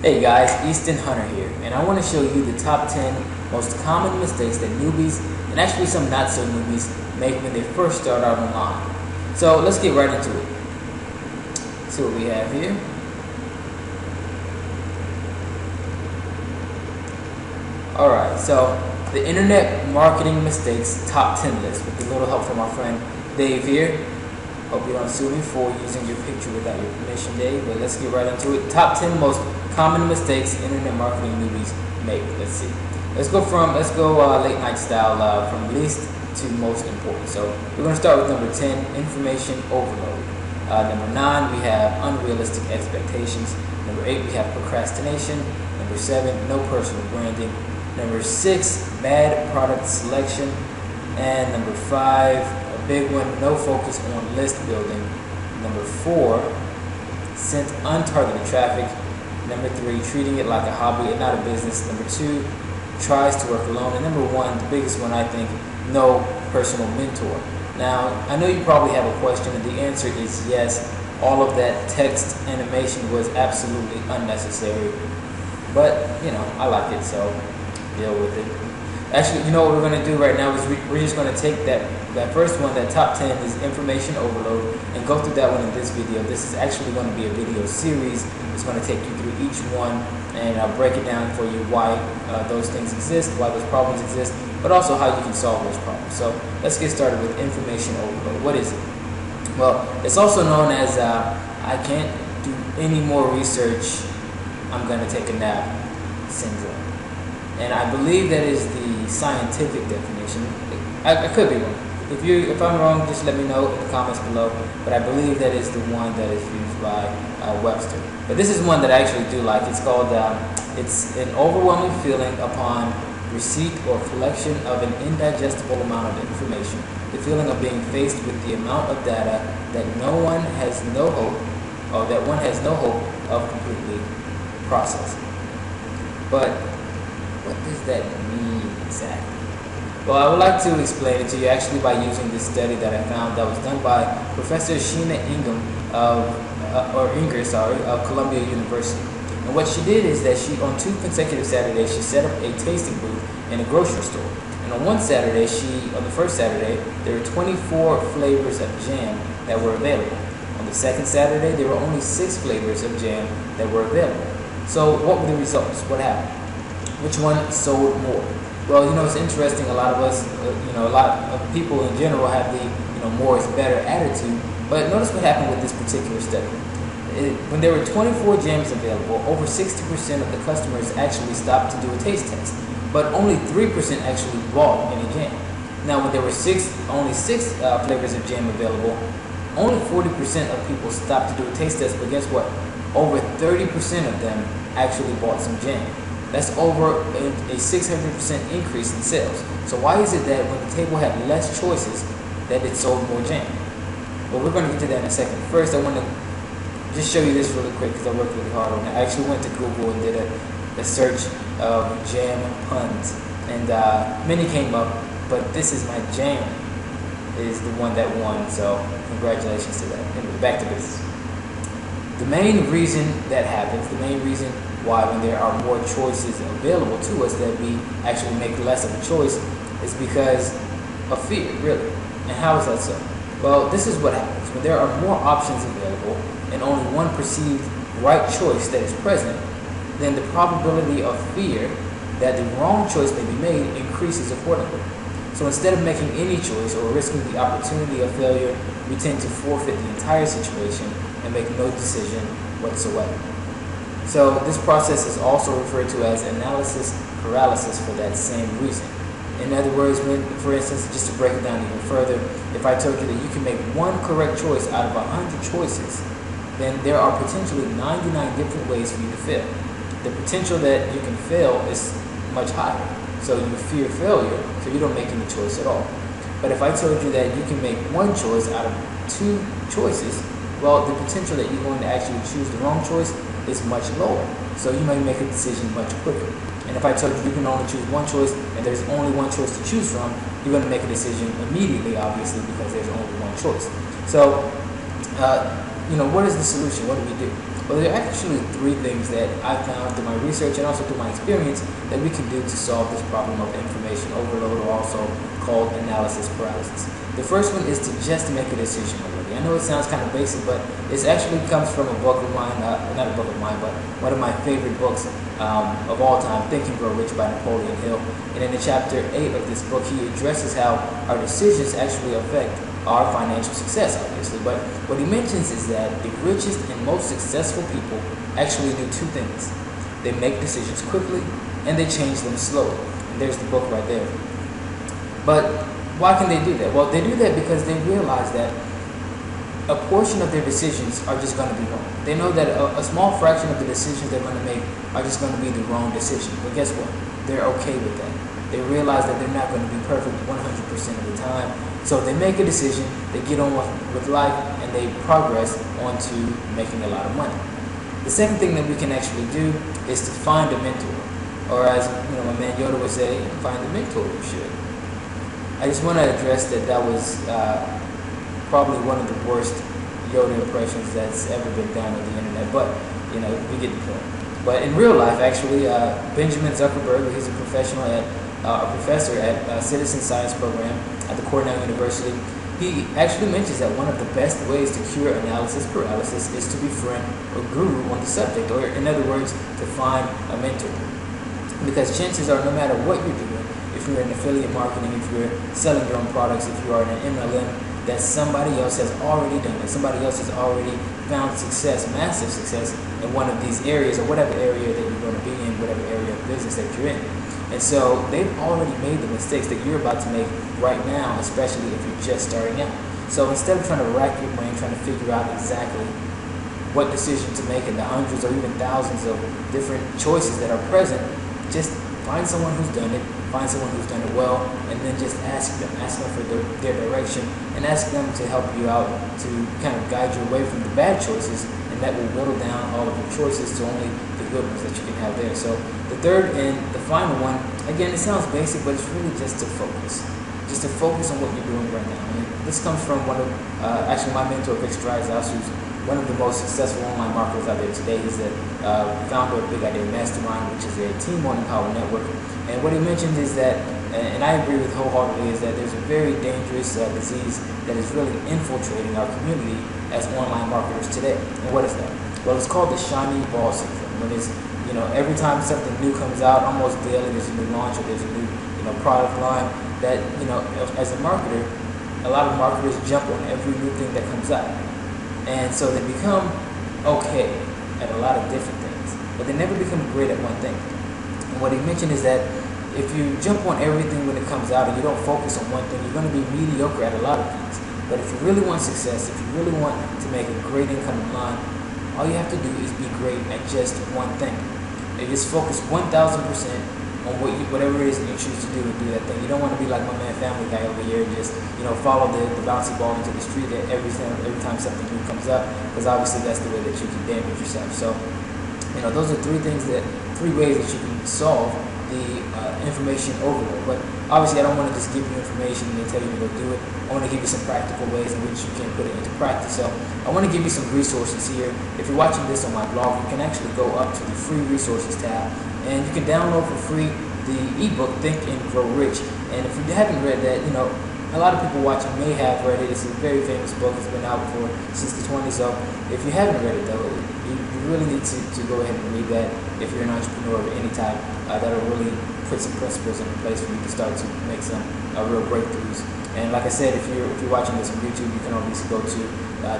Hey guys, Easton Hunter here, and I want to show you the top 10 most common mistakes that newbies, and actually some not so newbies, make when they first start out online. So let's get right into it. See what we have here. Alright, so the internet marketing mistakes top 10 list with a little help from our friend Dave here. Hope you don't sue me for using your picture without your permission, Dave, but let's get right into it. Top 10 most common mistakes internet marketing newbies make. Let's see. Let's go late night style, from least to most important. So we're going to start with number 10, information overload. Number 9, we have unrealistic expectations. Number 8, we have procrastination. Number 7, no personal branding. Number 6, bad product selection. And number 5, a big one, no focus on list building. Number 4, sent untargeted traffic. Number 3, treating it like a hobby and not a business. Number 2, tries to work alone. And number 1, the biggest one I think, no personal mentor. Now, I know you probably have a question, and the answer is yes. All of that text animation was absolutely unnecessary. But, I like it, so deal with it. Actually, you know what we're going to do right now is we're just going to take that first one, that top 10 is information overload, and go through that one in this video. This is actually going to be a video series. It's going to take you through each one, and I'll break it down for you why those things exist, why those problems exist, but also how you can solve those problems. So let's get started with information overload. What is it? Well, it's also known as I can't do any more research, I'm going to take a nap syndrome. And I believe that is the scientific definition. I could be wrong. If I'm wrong, just let me know in the comments below. But I believe that is the one that is used by Webster. But this is one that I actually do like. It's called, it's an overwhelming feeling upon receipt or collection of an indigestible amount of information. The feeling of being faced with the amount of data that one has no hope of completely processing. But what does that mean exactly? Well, I would like to explain it to you actually by using this study that I found that was done by Professor Sheena Ingham of Columbia University. And what she did is that on 2 consecutive Saturdays, she set up a tasting booth in a grocery store. And on the first Saturday, there were 24 flavors of jam that were available. On the second Saturday, there were only 6 flavors of jam that were available. So what were the results? What happened? Which one sold more? Well, it's interesting. A lot of us, a lot of people in general have the, more is better attitude. But notice what happened with this particular study. When there were 24 jams available, over 60% of the customers actually stopped to do a taste test. But only 3% actually bought any jam. Now, when there were only 6 flavors of jam available, only 40% of people stopped to do a taste test. But guess what? Over 30% of them actually bought some jam. That's over a 600% increase in sales. So why is it that when the table had less choices, that it sold more jam? Well, we're going to get to that in a second. First, I want to just show you this really quick because I worked really hard on it. I actually went to Google and did a search of jam puns, and many came up, but this is my jam is the one that won. So congratulations to that. Anyway, back to this. The main reason that happens, the main reason why when there are more choices available to us that we actually make less of a choice is because of fear, really. And how is that so? Well, this is what happens. When there are more options available and only one perceived right choice that is present, then the probability of fear that the wrong choice may be made increases accordingly. So instead of making any choice or risking the opportunity of failure, we tend to forfeit the entire situation and make no decision whatsoever. So this process is also referred to as analysis paralysis for that same reason. In other words, for instance, just to break it down even further, if I told you that you can make one correct choice out of 100 choices, then there are potentially 99 different ways for you to fail. The potential that you can fail is much higher. So you fear failure, so you don't make any choice at all. But if I told you that you can make one choice out of 2 choices, well, the potential that you're going to actually choose the wrong choice is much lower. So you may make a decision much quicker. And if I told you can only choose one choice and there's only one choice to choose from, you're going to make a decision immediately, obviously, because there's only one choice. So, what is the solution? What do we do? Well, there are actually three things that I found through my research and also through my experience that we can do to solve this problem of information overload, or also called analysis paralysis. The first one is to just make a decision already. I know it sounds kind of basic, but it actually comes from a book of mine, not a book of mine, but one of my favorite books of all time, Think and Grow Rich by Napoleon Hill. And in the chapter 8 of this book, he addresses how our decisions actually affect our financial success, obviously. But what he mentions is that the richest and most successful people actually do two things. They make decisions quickly and they change them slowly. And there's the book right there. But why can they do that? Well, they do that because they realize that a portion of their decisions are just going to be wrong. They know that a small fraction of the decisions they're going to make are just going to be the wrong decision. But guess what? They're okay with that. They realize that they're not going to be perfect 100% of the time. So they make a decision, they get on with life, and they progress onto making a lot of money. The second thing that we can actually do is to find a mentor. Or as my man Yoda would say, find a mentor you should. I just want to address that was probably one of the worst Yoda impressions that's ever been done on the internet, but we get the point. But in real life, actually, Benjamin Zuckerberg, he's a professional at a professor at Citizen Science Program at the Cornell University. He actually mentions that one of the best ways to cure analysis paralysis is to befriend a guru on the subject, or in other words, to find a mentor. Because chances are, no matter what you're doing, if you're in affiliate marketing, if you're selling your own products, if you are in an MLM, that somebody else has already done it. Somebody else has already found success, massive success, in one of these areas, or whatever area that you're going to be in, whatever area of business that you're in. And so they've already made the mistakes that you're about to make right now, especially if you're just starting out. So instead of trying to rack your brain, trying to figure out exactly what decision to make in the hundreds or even thousands of different choices that are present, just find someone who's done it, find someone who's done it well, and then just ask them for their direction, and ask them to help you out, to kind of guide you away from the bad choices, and that will whittle down all of your choices to only the good ones that you can have there. So the third and the final one, again, it sounds basic, but it's really just to focus. Just to focus on what you're doing right now. And this comes from one of, actually my mentor, Vic Strides, who's one of the most successful online marketers out there today. He's the founder of Big Idea Mastermind, which is a team morning power network. And what he mentioned is that, and I agree with wholeheartedly, is that there's a very dangerous disease that is really infiltrating our community as online marketers today. And what is that? Well, it's called the shiny ball syndrome. When it's, every time something new comes out, almost daily, there's a new launch or there's a new, product line that, as a marketer, a lot of marketers jump on every new thing that comes out. And so they become okay at a lot of different things, but they never become great at one thing. And what he mentioned is that if you jump on everything when it comes out and you don't focus on one thing, you're going to be mediocre at a lot of things. But if you really want success, if you really want to make a great income line, all you have to do is be great at just one thing. And just focus 1,000% on whatever it is that you choose to do and do that thing. You don't want to be like my man Family Guy over here and just follow the bouncy ball into the street every time something new comes up, because obviously that's the way that you can damage yourself. So those are three ways that you can solve the information overload. But obviously I don't want to just give you information and then tell you to go do it. I want to give you some practical ways in which you can put it into practice. So I want to give you some resources here. If you're watching this on my blog, you can actually go up to the free resources tab, and you can download for free the ebook Think and Grow Rich. And if you haven't read that, a lot of people watching may have read it. It's a very famous book. It's been out since the 20s. So if you haven't read it though, you really need to go ahead and read that if you're an entrepreneur of any type. That'll really put some principles in place for you to start to make some real breakthroughs. And like I said, if you're watching this on YouTube, you can always go to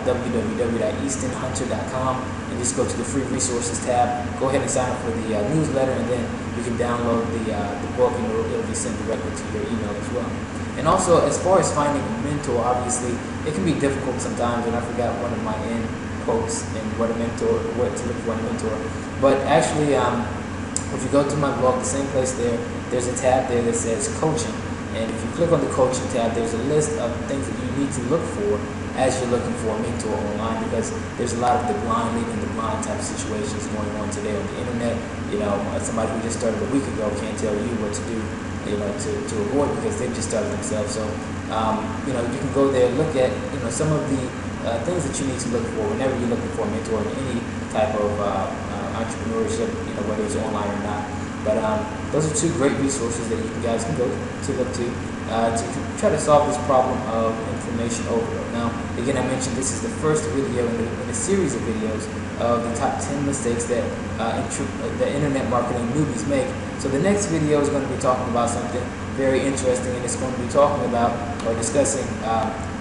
www.eastonhunter.com and just go to the free resources tab. Go ahead and sign up for the newsletter, and then you can download the book, and it'll be sent directly to your email as well. And also, as far as finding a mentor, obviously it can be difficult sometimes, and I forgot one of my end quotes and what to look for in a mentor. But actually, if you go to my blog, the same place there's a tab there that says coaching. And if you click on the coaching tab, there's a list of things that you need to look for as you're looking for a mentor online, because there's a lot of the blind leading the blind type situations going on today on the internet. Somebody who just started a week ago can't tell you what to do, to avoid, because they've just started themselves. So You can go there and look at some of the things that you need to look for whenever you're looking for a mentor in any type of entrepreneurship, whether it's online or not. But those are two great resources that you guys can go to look to try to solve this problem of information overload. Now, again, I mentioned this is the first video in a series of videos of the top 10 mistakes that the internet marketing newbies make. So the next video is going to be talking about something very interesting, and it's going to be talking about or discussing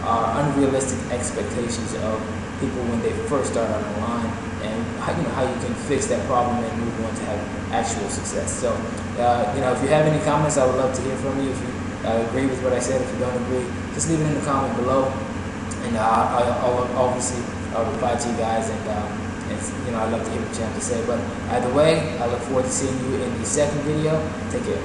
our unrealistic expectations of people when they first start out online, and how you can fix that problem and move on to have actual success. So if you have any comments, I would love to hear from you. If you agree with what I said, if you don't agree, just leave it in the comment below, and I'll obviously reply to you guys, and I'd love to hear what you have to say. But either way, I look forward to seeing you in the second video. Take care.